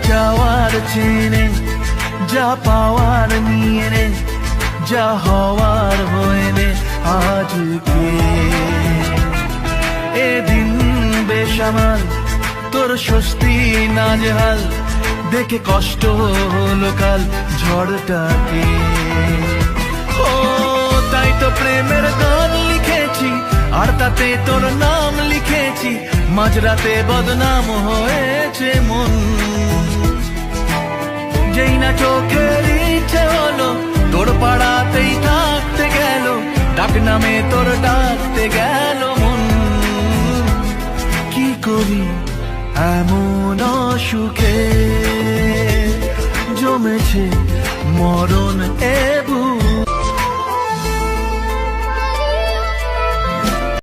চাওয়ার চেনে, যা পাওয়ার নিয়ে নে, যা হওয়ার হয়ে নে আজকে। এদিন বেসামাল, তোর স্বস্তি নাজেহাল, দেখে কষ্ট হলো কাল ঝড়টাকে। ও তাই তো প্রেমের গান লিখেছি, আর তাতে তোর নাম লিখেছি, মাঝরাতে বদনাম হয়েছে মন। যেই না চোখের ইচ্ছে হলো, তোর পাড়াতেই থাকতে গেল, ডাক নামে তোর ডাকতে গেল মন। কি করি এমন অসুখে